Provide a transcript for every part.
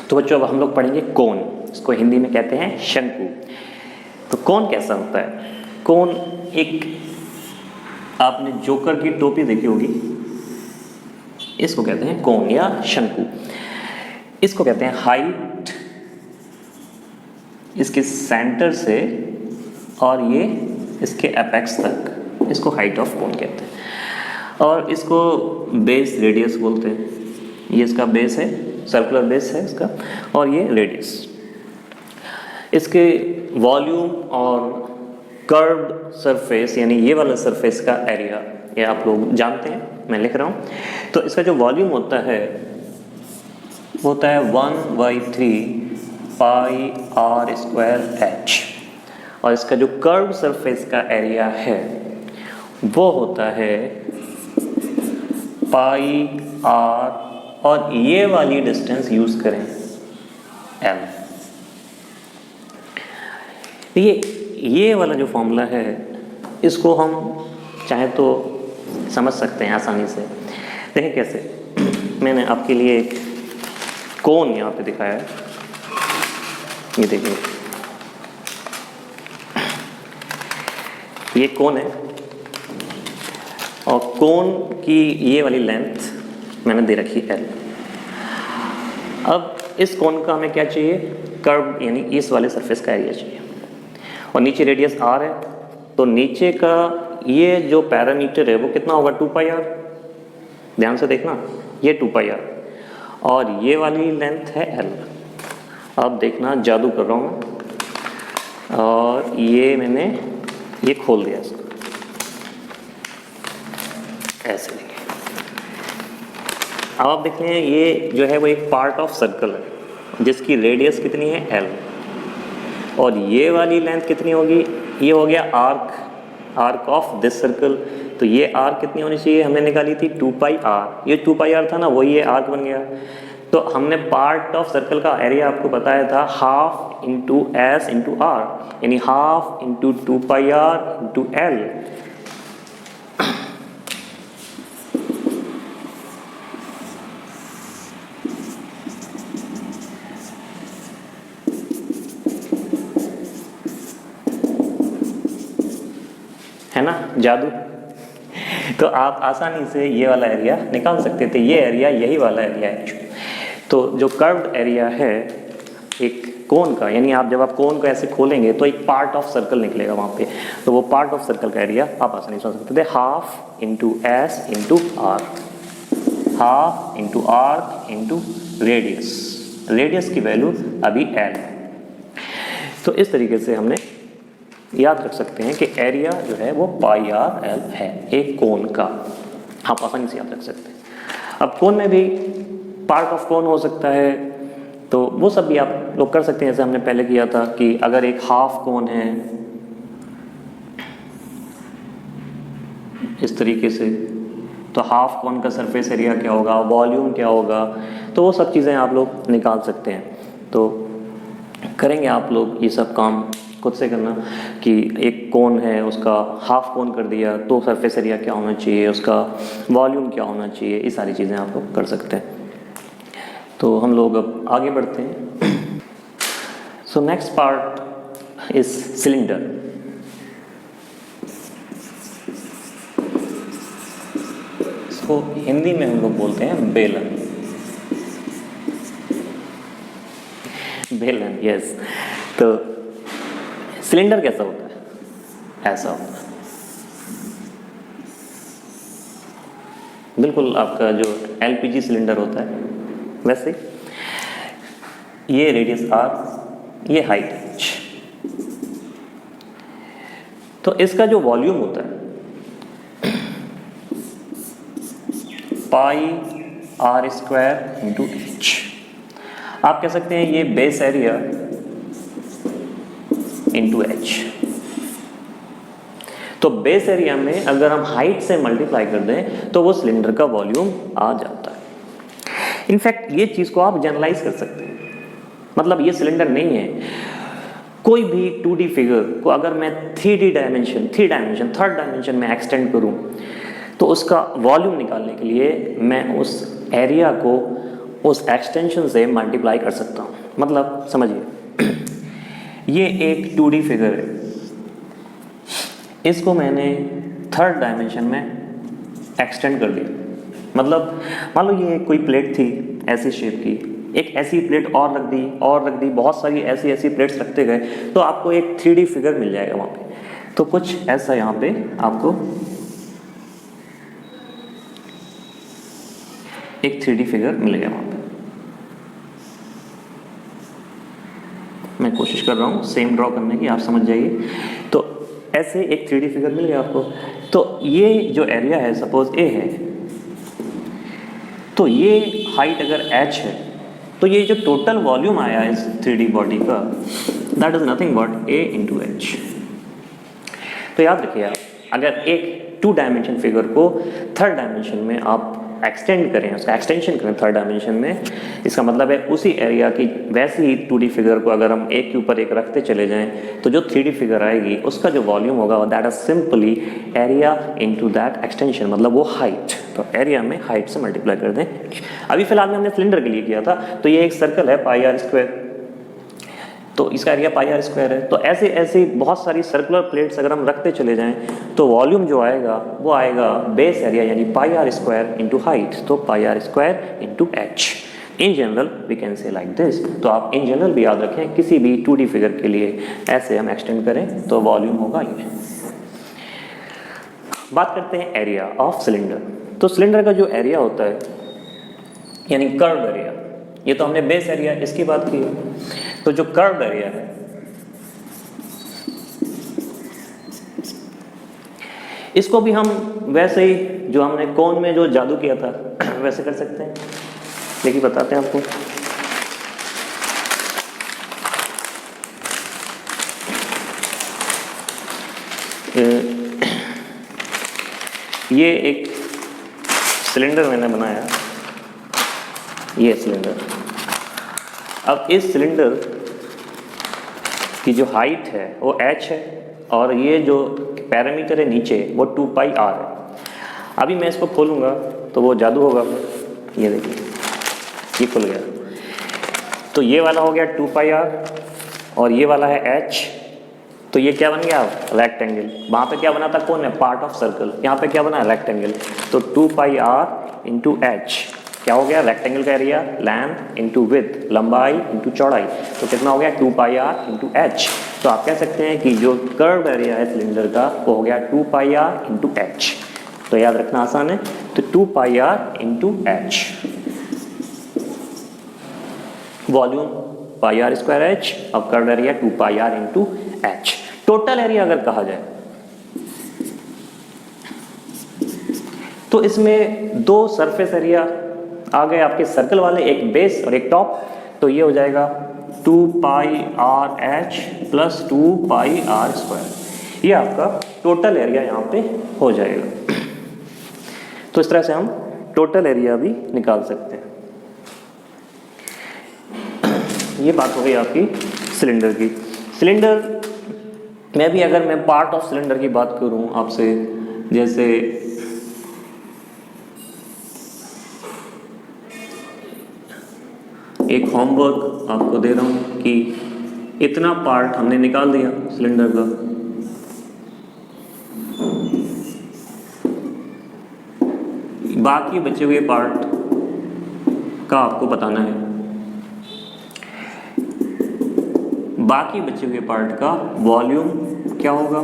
तो बच्चों अब हम लोग पढ़ेंगे कोन। इसको हिंदी में कहते हैं शंकु। तो कोन कैसा होता है? कोन एक, आपने जोकर की टोपी देखी होगी, इसको कहते हैं कोन या शंकु। इसको कहते हैं हाइट इसके सेंटर से और ये इसके एपेक्स तक, इसको हाइट ऑफ कोन कहते हैं। और इसको बेस रेडियस बोलते हैं। ये इसका बेस है, सर्कुलर बेस है इसका, और ये रेडियस। इसके वॉल्यूम और कर्व्ड सरफेस, यानी ये वाला सरफेस का एरिया, ये आप लोग जानते हैं, मैं लिख रहा हूँ। तो इसका जो वॉल्यूम होता है वो होता है 1/3 पाई आर स्क्वायर एच, और इसका जो कर्व सरफेस का एरिया है वो होता है पाई आर, और ये वाली डिस्टेंस यूज करें एल। ये वाला जो फॉर्मूला है इसको हम चाहे तो समझ सकते हैं आसानी से। देखें कैसे। मैंने आपके लिए एक कोन यहाँ पे दिखाया है, ये देखिए, ये कोन है और कोन की ये वाली लेंथ मैंने दे रखी L। अब इस कोन का हमें क्या चाहिए? कर्व, यानी इस वाले सरफेस का एरिया चाहिए, और नीचे रेडियस R है। तो नीचे का ये जो पैरामीटर है वो कितना होगा? 2πr। ध्यान से देखना, ये 2πr, और ये वाली लेंथ है L। अब देखना, जादू कर रहा हूँ, और ये मैंने ये खोल दिया इसको, ऐसे देखिए। अब आप देख रहे हैं ये जो है वो एक पार्ट ऑफ सर्कल है जिसकी रेडियस कितनी है? L, और ये वाली लेंथ कितनी होगी? ये हो गया आर्क ऑफ दिस सर्कल। तो ये आर्क कितनी होनी चाहिए? हमने निकाली थी 2πr। ये 2πr था ना, वही ये आर्क बन गया। तो हमने पार्ट ऑफ सर्कल का एरिया आपको बताया था half into S into R, यानी half into 2πr into L। है ना जादू। तो आप आसानी से ये वाला एरिया निकाल सकते थे। ये एरिया यही वाला एरिया है। तो जो कर्व्ड एरिया है एक कोन का, यानी आप जब आप कोन को ऐसे खोलेंगे तो एक पार्ट ऑफ सर्कल निकलेगा वहाँ पे। तो वो पार्ट ऑफ सर्कल का एरिया आप आसानी से समझ सकते थे, half into S into R, half into R into radius. Radius की वैल्यू अभी L। तो इस तरीके से हमने याद रख सकते हैं कि एरिया जो है वो πr/L है एक कोन का। आप आसानी से याद रख सकते हैं। अब कोन में भी पार्ट ऑफ कोन हो सकता है, तो वो सब भी आप लोग कर सकते हैं। जैसे हमने पहले किया था कि अगर एक हाफ कोन है इस तरीके से, तो हाफ कोन का सरफेस एरिया क्या होगा, वॉल्यूम क्या होगा, तो वो सब चीज़ें आप लोग निकाल सकते हैं। तो करेंगे आप लोग ये सब काम खुद से करना कि एक कोन है उसका हाफ कोन कर दिया तो सरफेस एरिया क्या होना चाहिए, उसका वॉल्यूम क्या होना चाहिए, ये सारी चीज़ें आप लोग कर सकते हैं। तो हम लोग अब आगे बढ़ते हैं। So next part is cylinder. इसको हिंदी में हम लोग बोलते हैं बेलन। बेलन, यस। तो सिलेंडर कैसा होता है? ऐसा होता है, बिल्कुल आपका जो LPG सिलेंडर होता है वैसे। ये रेडियस R, ये हाइट H। तो इसका जो वॉल्यूम होता है पाई आर स्क्वायर इंटू H। आप कह सकते हैं ये बेस एरिया इंटू H। तो बेस एरिया में अगर हम हाइट से मल्टीप्लाई कर दें तो वो सिलेंडर का वॉल्यूम आ जाता है। इनफैक्ट ये चीज़ को आप जनरलाइज कर सकते हैं, मतलब ये सिलेंडर नहीं है। कोई भी 2D फिगर को अगर मैं 3 थर्ड डायमेंशन में एक्सटेंड करूं तो उसका वॉल्यूम निकालने के लिए मैं उस एरिया को उस एक्सटेंशन से मल्टीप्लाई कर सकता हूँ। मतलब समझिए, ये एक 2D फिगर है, इसको मैंने थर्ड डायमेंशन में एक्सटेंड कर दिया। मतलब मान लो ये कोई प्लेट थी ऐसी शेप की, एक ऐसी प्लेट और रख दी और रख दी, बहुत सारी ऐसी ऐसी प्लेट्स रखते गए तो आपको एक 3D फिगर मिल जाएगा वहाँ पे। तो कुछ ऐसा यहाँ पे आपको एक 3D फिगर मिलेगा वहाँ पे। मैं कोशिश कर रहा हूँ सेम ड्रॉ करने की, आप समझ जाइए। तो ऐसे एक 3D फिगर मिल गया आपको। तो ये जो एरिया है सपोज ए है, तो ये हाइट अगर h है, तो ये जो टोटल वॉल्यूम आया इस 3D बॉडी का, that is nothing but a into H. तो याद रखिए आप, अगर एक 2 डायमेंशन फिगर को थर्ड डायमेंशन में आप एक्सटेंड करें, उसका एक्सटेंशन करें थर्ड डायमेंशन में, इसका मतलब है उसी एरिया की वैसी ही 2D फिगर को अगर हम एक के ऊपर एक रखते चले जाएं तो जो 3D फिगर आएगी उसका जो वॉल्यूम होगा that is simply area into that extension, मतलब वो हाइट। तो एरिया में हाइट से मल्टीप्लाई कर दें। अभी फिलहाल में हमने सिलेंडर के लिए किया था, तो ये एक सर्कल है पाई आर स्क्वायर, तो इसका एरिया पाई आर स्क्वायर है। तो ऐसे ऐसे बहुत सारी सर्कुलर प्लेट्स अगर हम रखते चले जाएं तो वॉल्यूम जो आएगा वो आएगा बेस एरिया यानी pi R square into height, तो pi R square into H. In general we can say like this. तो आप इन जनरल भी याद रखें, किसी भी 2D फिगर के लिए ऐसे हम एक्सटेंड करें तो वॉल्यूम होगा ये। बात करते हैं एरिया ऑफ सिलेंडर। तो सिलेंडर का जो एरिया होता है यानी कर्व एरिया, ये तो हमने बेस एरिया इसकी बात की है। तो जो कर्व एरिया है, इसको भी हम वैसे ही जो हमने कोन में जो जादू किया था वैसे कर सकते हैं। देखिए बताते हैं आपको। ये एक सिलेंडर मैंने बनाया, ये सिलेंडर। अब इस सिलेंडर की जो हाइट है वो h है और ये जो पैरामीटर है नीचे वो 2 पाई r है। अभी मैं इसको खोलूँगा तो वो जादू होगा। ये देखिए, ये खुल गया। तो ये वाला हो गया 2 पाई r और ये वाला है h। तो ये क्या बन गया रेक्टेंगल। वहाँ पे क्या बना था कौन है पार्ट ऑफ सर्कल, यहाँ पे क्या बना रेक्टेंगल। तो 2 पाई r इंटू एच क्या हो गया रेक्टेंगल का एरिया, लेंथ इंटू विड्थ, लंबाई इंटू चौड़ाई। तो कितना हो गया 2 पाई r इंटू एच। तो आप कह सकते हैं कि जो कर्व एरिया है सिलेंडर का वो हो गया 2 पाई r इंटू एच। तो याद रखना आसान है। तो 2 pi r into H, volume pi R square H, अब curve area 2 pi r into H. Total area अगर कहा जाए तो इसमें 2 सरफेस एरिया आ गए आपके सर्कल वाले, एक बेस और एक टॉप। तो ये हो जाएगा 2 pi R H plus 2 pi R square. ये आपका टोटल एरिया यहाँ पे हो जाएगा। तो इस तरह से हम टोटल एरिया भी निकाल सकते हैं। ये बात हो गई आपकी सिलेंडर की। सिलेंडर में भी अगर मैं पार्ट ऑफ सिलेंडर की बात करूं आपसे, जैसे एक होमवर्क आपको दे रहा हूं कि इतना पार्ट हमने निकाल दिया सिलेंडर का, बाकी बचे हुए पार्ट का आपको बताना है। बाकी बचे हुए पार्ट का वॉल्यूम क्या होगा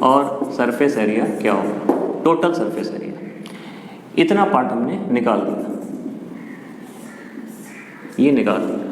और सरफेस एरिया क्या होगा, टोटल सरफेस एरिया। इतना पार्ट हमने निकाल दिया, ये निकाल दिया।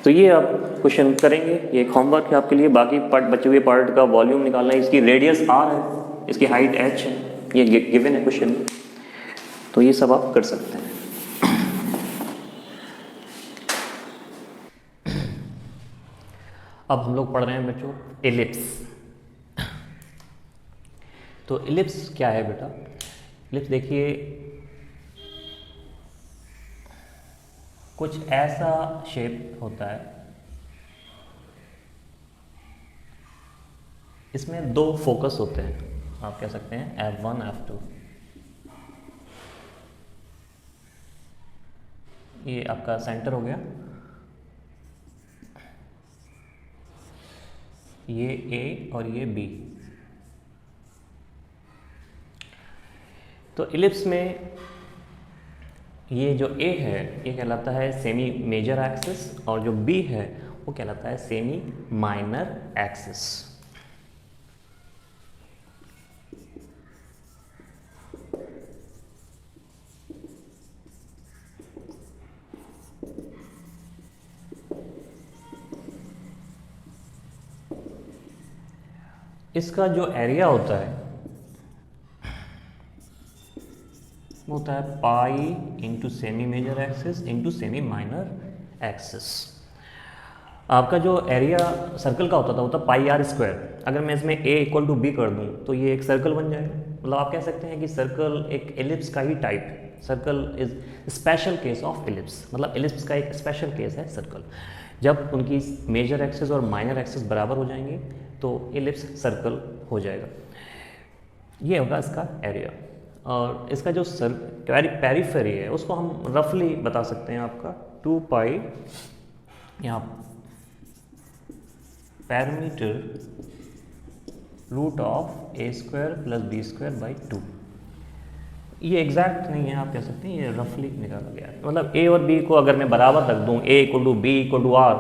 तो ये आप क्वेश्चन करेंगे, ये एक होमवर्क है आपके लिए। बाकी पार्ट बचे हुए पार्ट का वॉल्यूम निकालना है, इसकी रेडियस r है, इसकी हाइट h है, ये गिवन है क्वेश्चन। तो ये सब आप कर सकते हैं। अब हम लोग पढ़ रहे हैं बच्चों एलिप्स। तो एलिप्स क्या है बेटा? एलिप्स देखिए कुछ ऐसा शेप होता है, इसमें 2 फोकस होते हैं, आप कह सकते हैं F1 F2। ये आपका सेंटर हो गया, ये ए और ये बी। तो इलिप्स में ये जो ए है ये कहलाता है सेमी मेजर एक्सिस, और जो बी है वो कहलाता है सेमी माइनर एक्सिस। इसका जो एरिया होता है वो होता है pi into semi major axis into semi minor axis. आपका जो एरिया सर्कल का होता था वो था पाई आर स्क्वायर। अगर मैं इसमें ए इक्वल टू बी कर दूं तो ये एक सर्कल बन जाएगा। मतलब आप कह सकते हैं कि सर्कल एक एलिप्स का ही टाइप है। Circle is special case of ellipse, मतलब एलिप्स का एक स्पेशल केस है सर्कल। जब उनकी मेजर एक्सिस और माइनर एक्सिस बराबर हो जाएंगे तो एलिप्स सर्कल हो जाएगा। ये होगा इसका एरिया। और इसका जो पेरिफेरी है उसको हम रफली बता सकते हैं आपका 2 पाई यहाँ parameter root of A square plus B square by 2। ये एग्जैक्ट नहीं है, आप कह सकते हैं ये रफली निकाला गया है। मतलब ए और बी को अगर मैं बराबर रख दूँ, A equal to B equal to R,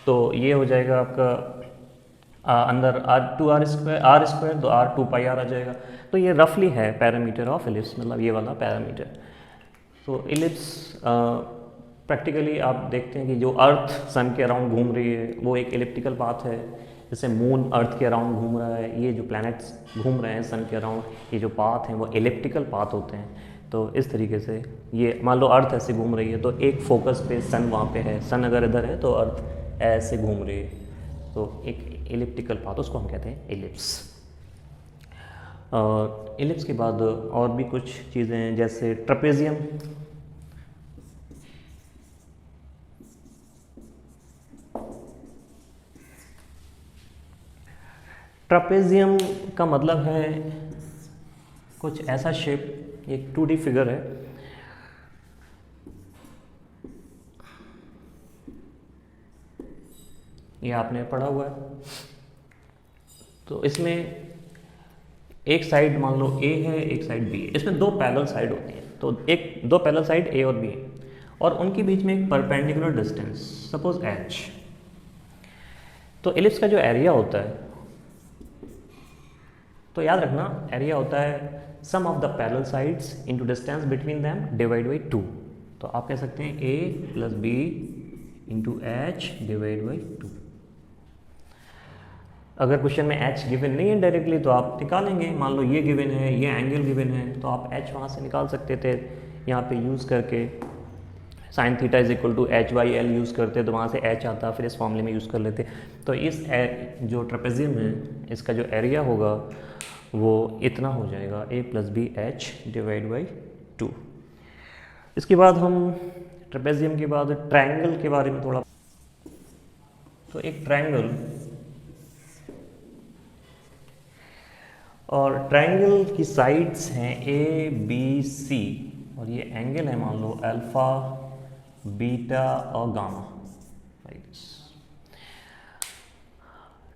तो ये हो जाएगा आपका अंदर आर स्क्वायर तो आर 2 पाई आर आ जाएगा। तो ये रफली है पैरामीटर ऑफ इलिप्स, मतलब ये वाला पैरामीटर। तो इलिप्स प्रैक्टिकली आप देखते हैं कि जो अर्थ सन के अराउंड घूम रही है वो एक एलिप्टिकल पाथ है। जैसे मून अर्थ के अराउंड घूम रहा है, ये जो प्लैनेट्स घूम रहे हैं सन के अराउंड, ये जो पाथ हैं वो एलिप्टिकल पाथ होते हैं। तो इस तरीके से ये मान लो अर्थ ऐसे घूम रही है तो एक फोकस पे सन वहाँ पे है, सन अगर इधर है तो अर्थ ऐसे घूम रही है, तो एक एलिप्टिकल पाथ, उसको हम कहते हैं एलिप्स। और एलिप्स के बाद और भी कुछ चीज़ें हैं जैसे ट्रेपेजियम। ट्रेपेजियम का मतलब है कुछ ऐसा शेप, एक 2D फिगर है। ये आपने पढ़ा हुआ है। तो इसमें एक साइड मान लो ए है, एक साइड बी है। इसमें 2 पैरेलल साइड होती हैं, तो 2 पैरेलल साइड ए और बी है, और उनके बीच में एक परपेंडिकुलर डिस्टेंस सपोज h। तो एलिप्स का जो एरिया होता है, तो याद रखना एरिया होता है sum of the parallel sides into distance between them divide by 2। तो आप कह सकते हैं a plus B into H divide by 2। अगर क्वेश्चन में h गिवन नहीं है डायरेक्टली तो आप निकालेंगे। मान लो ये गिवन है, ये एंगल गिवन है, तो आप h वहाँ से निकाल सकते थे यहाँ पे यूज़ करके। Sine theta is equal to H by L use करते तो वहाँ से h आता, फिर इस फॉर्मूले में यूज़ कर लेते। तो इस जो ट्रेपेजियम है इसका जो एरिया होगा वो इतना हो जाएगा a plus B H divide by 2। इसके बाद हम ट्रेपेजियम के बाद ट्रायंगल के बारे में थोड़ा। तो एक ट्रायंगल, और ट्रायंगल की साइड्स हैं ए बी सी, और ये एंगल है मान लो अल्फा बीटा और गामा।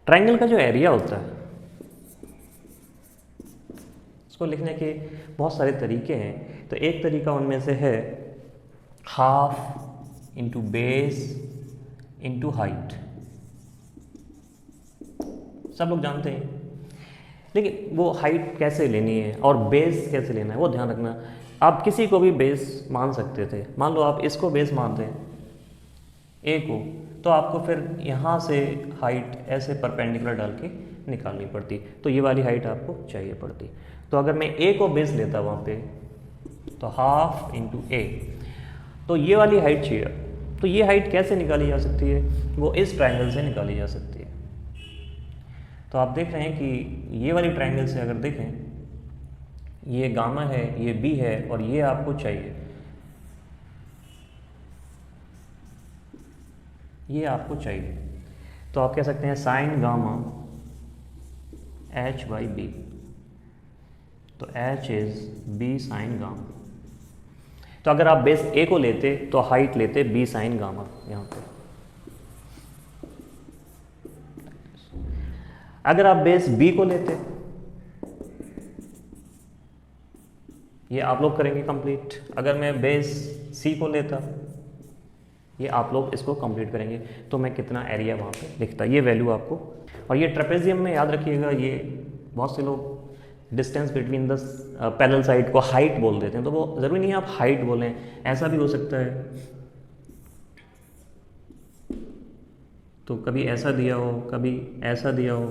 ट्रायंगल का जो एरिया होता है इसको लिखने के बहुत सारे तरीके हैं। तो एक तरीका उनमें से है half into base into height. सब लोग जानते हैं, लेकिन वो हाइट कैसे लेनी है और बेस कैसे लेना है वो ध्यान रखना। आप किसी को भी बेस मान सकते थे। मान लो आप इसको बेस मानते हैं ए को, तो आपको फिर यहाँ से हाइट ऐसे परपेंडिकुलर डाल के निकालनी पड़ती, तो ये वाली हाइट आपको चाहिए पड़ती। तो अगर मैं ए को बेस लेता वहाँ पे तो हाफ इंटू ए, तो ये वाली हाइट चाहिए। तो ये हाइट कैसे निकाली जा सकती है, वो इस ट्रायंगल से निकाली जा सकती है। तो आप देख रहे हैं कि ये वाली ट्रायंगल से अगर देखें, ये गामा है, ये बी है, और ये आपको चाहिए, ये आपको चाहिए। तो आप कह सकते हैं sine gamma H by B. तो H is B sine gamma. तो अगर आप बेस ए को लेते तो हाइट लेते बी साइन गामा यहाँ पे। अगर आप बेस बी को लेते, ये आप लोग करेंगे कंप्लीट। अगर मैं बेस सी को लेता, ये आप लोग इसको कंप्लीट करेंगे, तो मैं कितना एरिया वहाँ पे लिखता, ये वैल्यू आपको। और ये ट्रेपेजियम में याद रखिएगा, ये बहुत से लोग distance between the parallel side को हाइट बोल देते हैं, तो वो ज़रूरी नहीं है आप हाइट बोलें, ऐसा भी हो सकता है। तो कभी ऐसा दिया हो, कभी ऐसा दिया हो,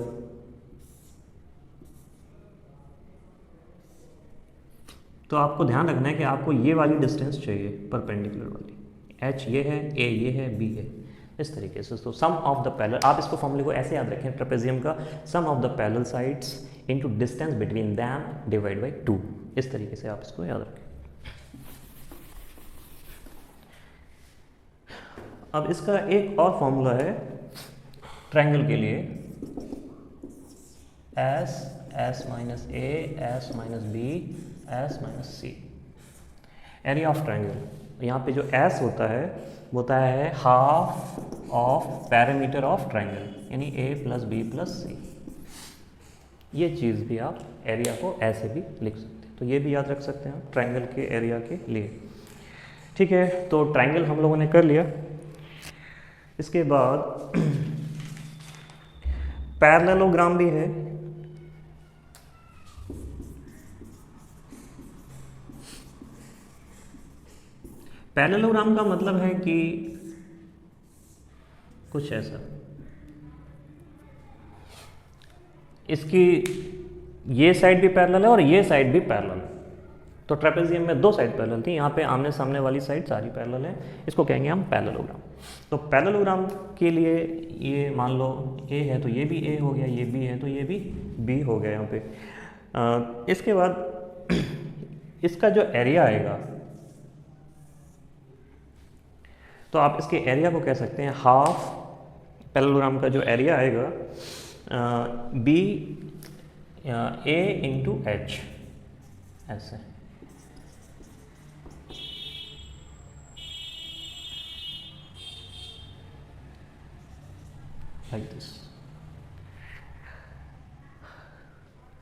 तो आपको ध्यान रखना है कि आपको ये वाली डिस्टेंस चाहिए परपेंडिकुलर वाली। एच ये है, ए ये है, बी है, इस तरीके से। तो सम ऑफ द पैरेलल, आप इसको फॉर्मूले को ऐसे याद रखें ट्रेपेजियम का, sum of the parallel sides into distance between them divide by 2, इस तरीके से आप इसको याद रखें। अब इसका एक और फॉर्मूला है ट्रायंगल के लिए, S S minus A S minus B S minus C, area of triangle. यहाँ पे जो एस होता है वो होता है half of parameter of triangle, यानी A plus B plus C. ये चीज़ भी आप एरिया को ऐसे भी लिख सकते हैं, तो ये भी याद रख सकते हैं ट्रायंगल के एरिया के लिए। ठीक है, तो ट्रायंगल हम लोगों ने कर लिया। इसके बाद पैरेललोग्राम भी है। पैरेललोग्राम का मतलब है कि कुछ ऐसा, इसकी ये साइड भी पैरेलल है और ये साइड भी पैरेलल है। तो ट्रेपेजियम में दो साइड पैरेलल थी, यहाँ पे आमने सामने वाली साइड सारी पैरेलल है, इसको कहेंगे हम पैरेललोग्राम। तो पैरेललोग्राम के लिए ये मान लो ए है तो ये भी ए हो गया, ये बी है तो ये भी बी हो गया यहाँ पे। इसके बाद इसका जो एरिया आएगा, तो आप इसके एरिया को कह सकते हैं हाफ, पैरेललोग्राम का जो एरिया आएगा बी ए इंटू एच, ऐसे। Like this.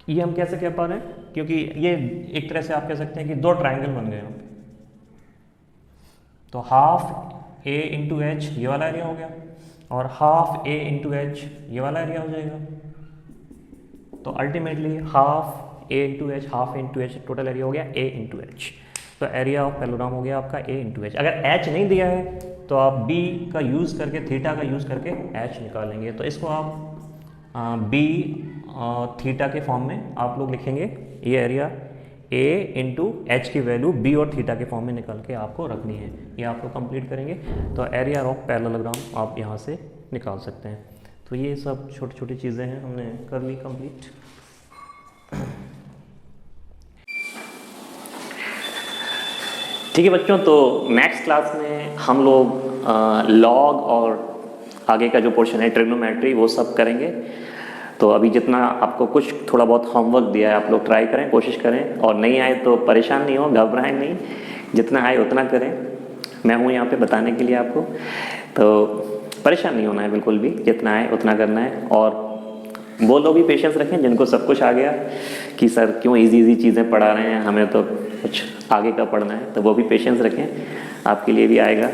ये हम कैसे कह पा रहे हैं, क्योंकि ये एक तरह से आप कह सकते हैं कि दो ट्रायंगल बन गए यहाँ पे। तो हाफ ए इंटू एच ये वाला एरिया हो गया, और हाफ ए इंटू एच ये वाला एरिया हो जाएगा। तो ultimately half A into H, half into H, total area हो गया ए इंटू एच। तो एरिया ऑफ पैरेललोग्राम हो गया आपका ए इंटू एच। अगर एच नहीं दिया है तो आप बी का यूज़ करके, थीटा का यूज़ करके एच निकालेंगे। तो इसको आप बी थीटा के फॉर्म में आप लोग लिखेंगे, ये एरिया ए इंटू एच की वैल्यू बी और थीटा के फॉर्म में निकाल के आपको रखनी है। ये आप लोग कंप्लीट करेंगे तो एरिया ऑफ पैरेललोग्राम आप यहाँ से निकाल सकते हैं। तो ये सब छोटी छोटी चीज़ें हैं, हमने कर ली कंप्लीट। ठीक है बच्चों, तो नेक्स्ट क्लास में हम लोग लॉग और आगे का जो पोर्शन है ट्रिग्नोमेट्री वो सब करेंगे। तो अभी जितना आपको कुछ थोड़ा बहुत होमवर्क दिया है आप लोग ट्राई करें, कोशिश करें, और नहीं आए तो परेशान नहीं हो, घबराएं नहीं, जितना आए उतना करें। मैं हूँ यहाँ पे बताने के लिए आपको, तो परेशान नहीं होना है बिल्कुल भी, जितना आए उतना करना है। और वो लोग भी पेशेंस रखें जिनको सब कुछ आ गया कि सर क्यों इजी चीज़ें पढ़ा रहे हैं, हमें तो कुछ आगे का पढ़ना है, तो वो भी पेशेंस रखें, आपके लिए भी आएगा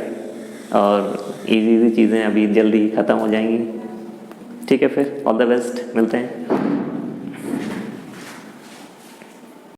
और इजी चीज़ें अभी जल्दी ख़त्म हो जाएंगी। ठीक है, फिर ऑल द बेस्ट, मिलते हैं।